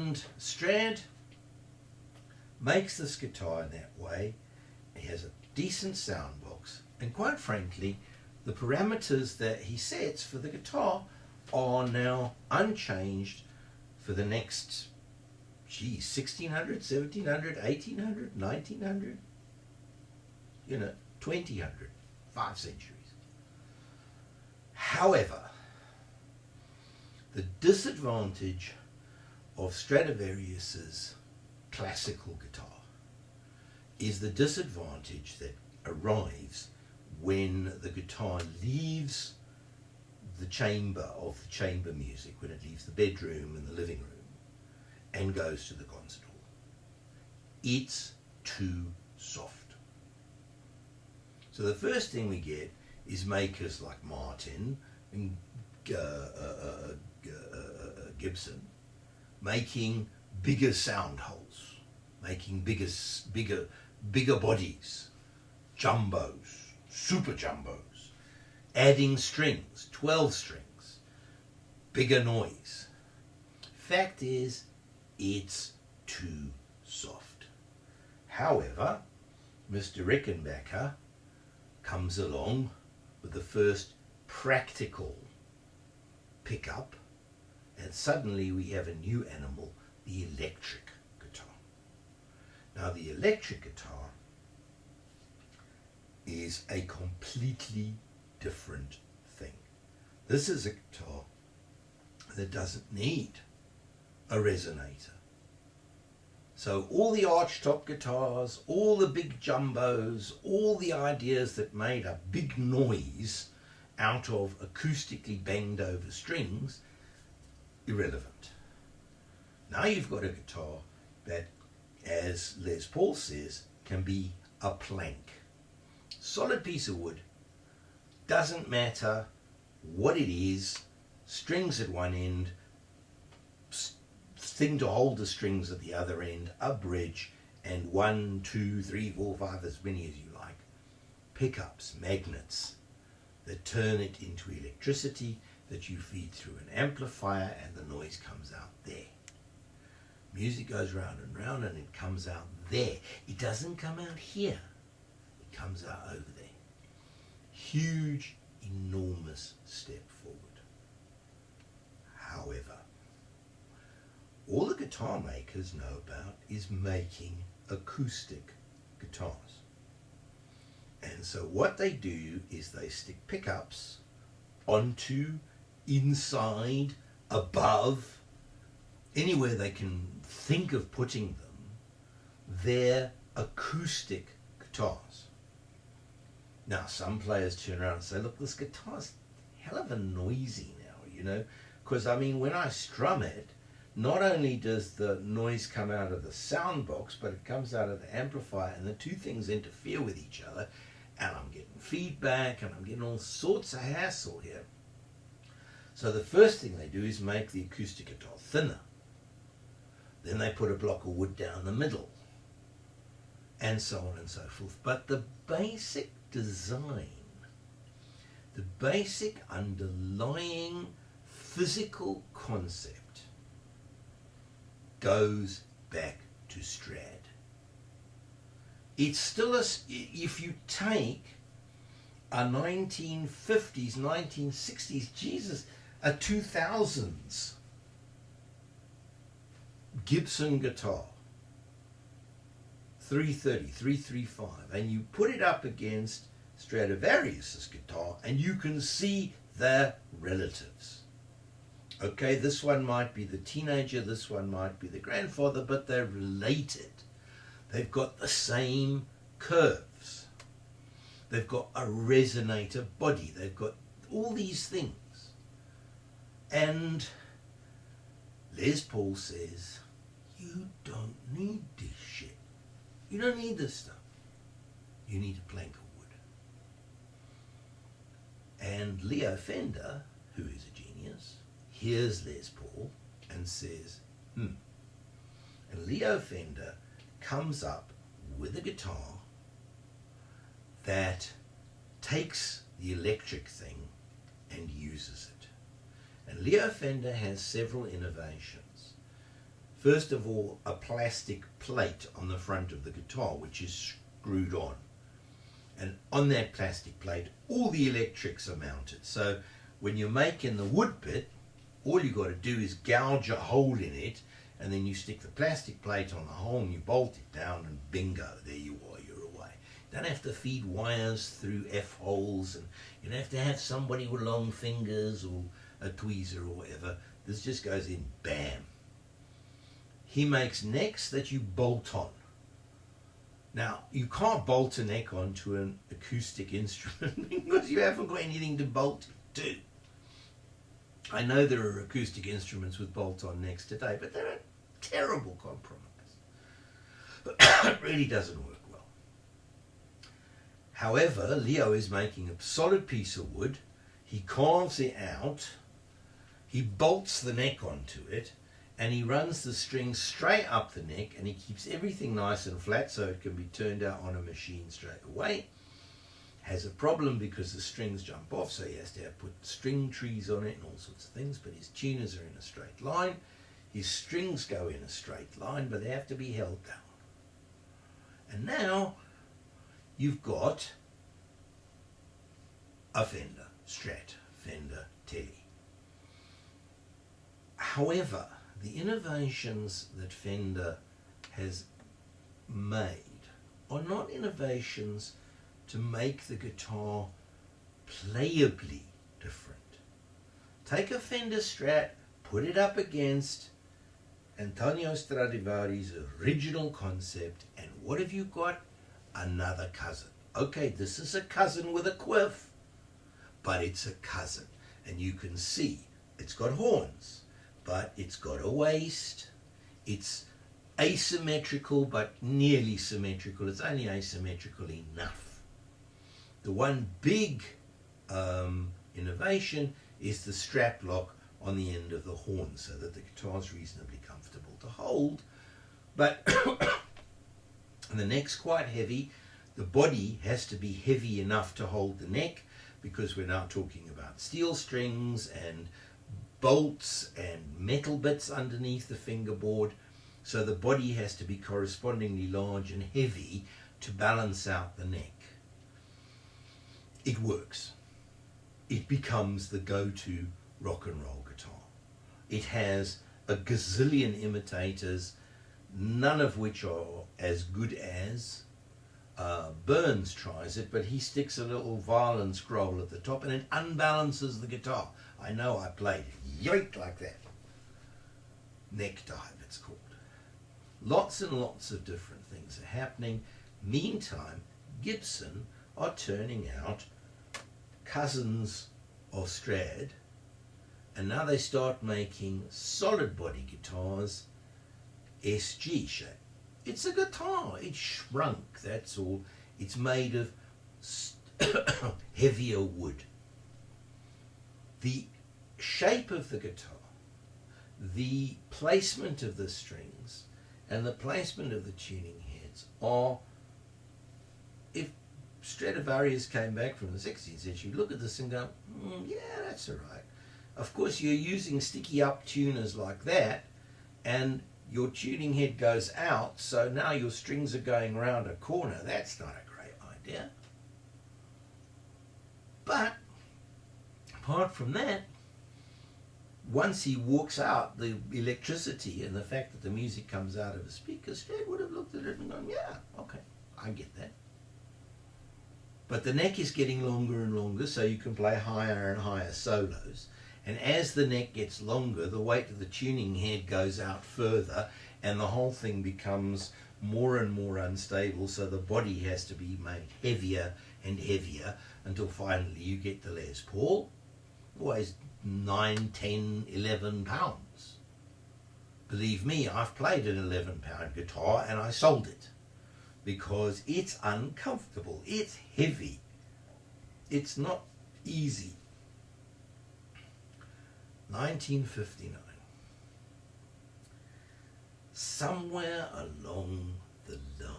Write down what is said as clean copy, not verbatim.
And Strad makes this guitar in that way. He has a decent sound box, and quite frankly, the parameters that he sets for the guitar are now unchanged for the next, 1600, 1700, 1800, 1900, 2000, 5 centuries. However, the disadvantage of Stradivarius's classical guitar is the disadvantage that arrives when the guitar leaves the chamber of the chamber music, when it leaves the bedroom and the living room and goes to the concert hall. It's too soft. So the first thing we get is makers like Martin and Gibson making bigger sound holes, making bigger bodies, jumbos, super jumbos, adding strings, 12 strings, bigger noise. Fact is, it's too soft. However, Mr. Rickenbacker comes along with the first practical pickup, and suddenly we have a new animal, the electric guitar. Now, the electric guitar is a completely different thing. This is a guitar that doesn't need a resonator. So all the archtop guitars, all the big jumbos, all the ideas that made a big noise out of acoustically banged over strings, irrelevant. Now you've got a guitar that, as Les Paul says, can be a plank. Solid piece of wood, doesn't matter what it is, strings at one end, thing to hold the strings at the other end, a bridge, and 1, 2, 3, 4, 5, as many as you like, pickups, magnets that turn it into electricity that you feed through an amplifier, and the noise comes out there. Music goes round and round and it comes out there. It doesn't come out here. It comes out over there. Huge, enormous step forward. However, all the guitar makers know about is making acoustic guitars. And so what they do is they stick pickups onto, inside, above, anywhere they can think of putting them, their acoustic guitars. Now, some players turn around and say, look, this guitar's hell of a noisy now, because, I mean, when I strum it, not only does the noise come out of the sound box, but it comes out of the amplifier, and the two things interfere with each other, and I'm getting feedback, and I'm getting all sorts of hassle here. So the first thing they do is make the acoustic guitar thinner. Then they put a block of wood down the middle, and so on and so forth. But the basic design, the basic underlying physical concept goes back to Strad. It's still if you take a 1950s, 1960s, Jesus, a 2000s Gibson guitar, 330, 335, and you put it up against Stradivarius's guitar, and you can see their relatives. Okay, this one might be the teenager, this one might be the grandfather, but they're related. They've got the same curves. They've got a resonator body. They've got all these things. And Les Paul says, you don't need this shit. You don't need this stuff. You need a plank of wood. And Leo Fender, who is a genius, hears Les Paul and says, And Leo Fender comes up with a guitar that takes the electric thing and uses it. And Leo Fender has several innovations. first of all, a plastic plate on the front of the guitar, which is screwed on. And on that plastic plate, all the electrics are mounted. So when you're making the wood bit, all you got to do is gouge a hole in it, and then you stick the plastic plate on the hole and you bolt it down, and bingo, there you are, you're away. You don't have to feed wires through F-holes, and you don't have to have somebody with long fingers or a tweezer or whatever. This just goes in, bam. He makes necks that you bolt on. Now, you can't bolt a neck onto an acoustic instrument because you haven't got anything to bolt it to. I know there are acoustic instruments with bolt-on necks today, but they're a terrible compromise. It really doesn't work well. However, Leo is making a solid piece of wood. He carves it out, he bolts the neck onto it, and he runs the string straight up the neck, and he keeps everything nice and flat so it can be turned out on a machine straight away. Has a problem because the strings jump off, so he has to put string trees on it and all sorts of things, but his tuners are in a straight line. His strings go in a straight line, but they have to be held down. And now you've got a Fender Strat, Fender Tele. However, the innovations that Fender has made are not innovations to make the guitar playably different. Take a Fender Strat, put it up against Antonio Stradivari's original concept, and what have you got? Another cousin. Okay, this is a cousin with a quiff, but it's a cousin. And you can see it's got horns, but it's got a waist. It's asymmetrical, but nearly symmetrical. It's only asymmetrical enough. The one big innovation is the strap lock on the end of the horn, so that the guitar is reasonably comfortable to hold. But the neck's quite heavy. The body has to be heavy enough to hold the neck, because we're now talking about steel strings and bolts and metal bits underneath the fingerboard. So the body has to be correspondingly large and heavy to balance out the neck. It works. It becomes the go-to rock and roll guitar. It has a gazillion imitators, none of which are as good as. Burns tries it, but he sticks a little violin scroll at the top and it unbalances the guitar. I know, I played it. Yoink, like that. Neck dive, it's called. Lots and lots of different things are happening. Meantime, Gibson are turning out cousins of Strad, and now they start making solid body guitars, SG shape. It's a guitar, it's shrunk, that's all. It's made of heavier wood. The shape of the guitar, the placement of the strings, and the placement of the tuning heads are, if Stradivarius came back from the 16th century, look at this and go, yeah, that's all right. Of course, you're using sticky up tuners like that, and your tuning head goes out, so now your strings are going around a corner. That's not a great idea. But apart from that, once he walks out, the electricity and the fact that the music comes out of a speaker, Strad would have looked at it and gone, yeah, okay, I get that. But the neck is getting longer and longer, so you can play higher and higher solos. And as the neck gets longer, the weight of the tuning head goes out further, and the whole thing becomes more and more unstable, so the body has to be made heavier and heavier until finally you get the Les Paul. Weighs 9, 10, 11 pounds. Believe me, I've played an 11-pound guitar and I sold it because it's uncomfortable, it's heavy, it's not easy. 1959. Somewhere along the line,